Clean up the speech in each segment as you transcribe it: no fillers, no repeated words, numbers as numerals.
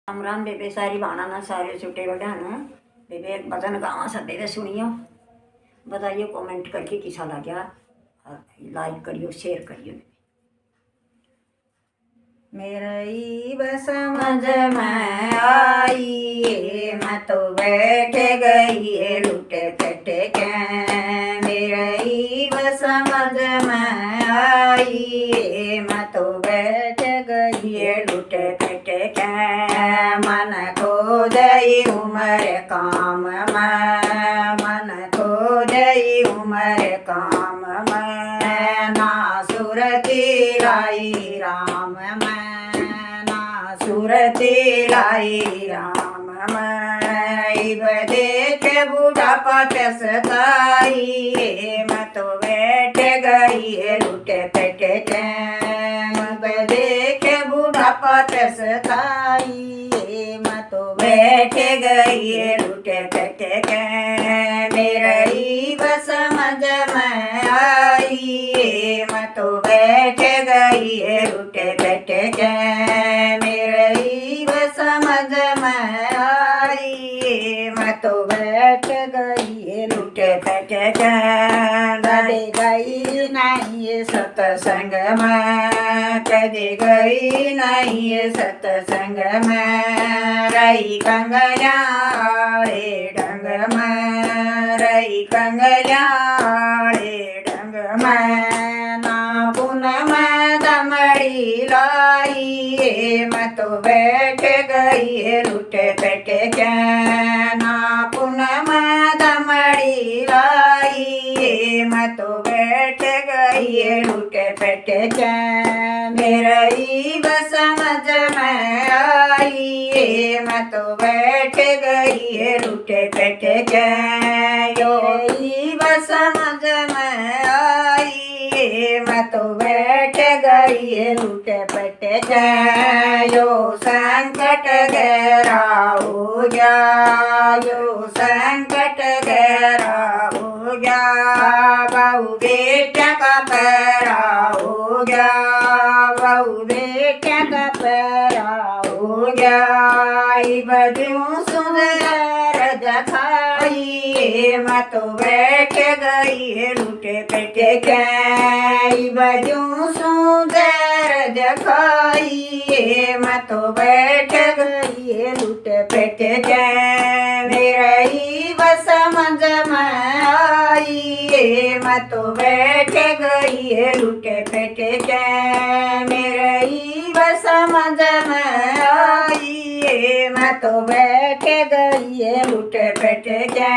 राम राम बेबे सारी बाणा ना सारे छोटे बड़ा न बेबे एक भजन गावा सा बेबे सुनियो। बताइए कमेंट करके किसा लगा और लाइक करियो शेयर करियो। मेरी बस समझ में आई मैं तो बैठ गई लुटे कटे के। मेरी बस समझ में आई मैं तो बैठ गई लुटे कटे के। मन खो गई उम्र काम में मन खो गई उम्र काम में ना सुरती लाई राम में ना सुरती लाई राम में देख बुढ़ापा सताई मैं तो बैठ गई लुटे पेटे के। देख बुढ़ापा सताई मैं तो बैठ गई लुटे पेटे के। मेरी बस समझ में आई मैं तो बैठ गई लुटे पेटे के। मेरी बस समझ में आई मैं तो बैठ गई लुटे पेटे के। कदे गई नहीं सत्संग में कदे गई नहीं सत्संग में रही कंगल्याड़े ढंग में रही कंगल्याड़े ढंग में ना पुनः मैं दमड़ी लाई मैं तो बैठ गई लुटे पेटे के। ना पुनः मैं दमड़ी लाई मैं तो बैठ गई लुटे पेटे के। मेरी बस समझ में आई मैं तो बैठ गई लुटे पेटे के। योगी बस समझ में आई मैं तो बैठ गई लुटे पेटे के। यो संकट गहरा हो गया यो संकट गहरा हो गया बहु बेटा का पैरा हो गया बहु बेटा का पैरा हो गया। बजू सुंदर दिखाई मैं तो बैठ गई लुटे पेटे के। बजू सुंदर दिखाई मैं तो बैठ गई लुटे पेटे के। मेरी बस समझ में आई मैं तो बैठ गई लुटे पेटे के। मेरी बस समझ में आई मैं तो बैठ गई लुटे पेटे के।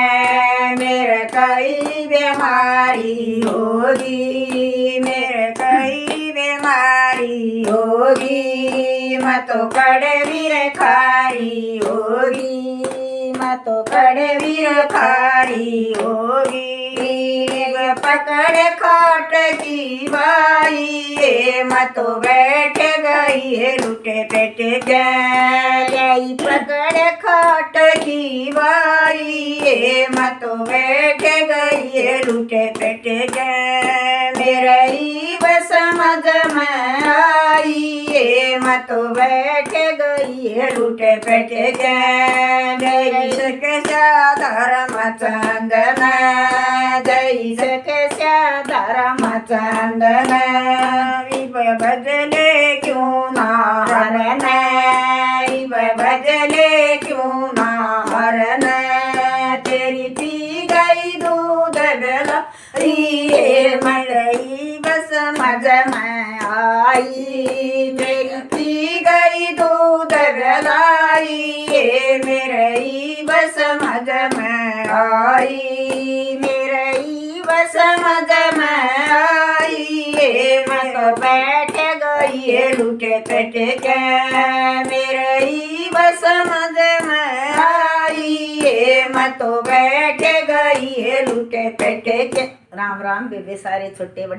मेरे कई बीमारी होगी मेरे कई बीमारी होगी मैं तो कड़वी खारी होगी मैं तो कड़वी खारी होगी। पकड़ खाट की बाई मैं तो बैठ गई लुटे पेटे के। पकड़ खाट की बाई मैं तो बैठ गई लुटे पेटे के। मेरी बस समझ में आई मैं तो बैठ गई लुटे पेटे के। जय कैसा धर्म चंदन जय कैसा धर्म चंदन बदले क्यों ना हरन बदले क्यों ना हरन। तेरी पी गई दूध बेला मलई बस मज में आई मेरी पी गई दूध बेलाई मेरी बस मज में आई मेरी बस मज में आई मैं तो बैठ गई लुटे पेटे के। मेरी बस मज में आई मैं तो बैठ गई लुटे पेटे के। राम राम बेबे सारे छोटे बड़े।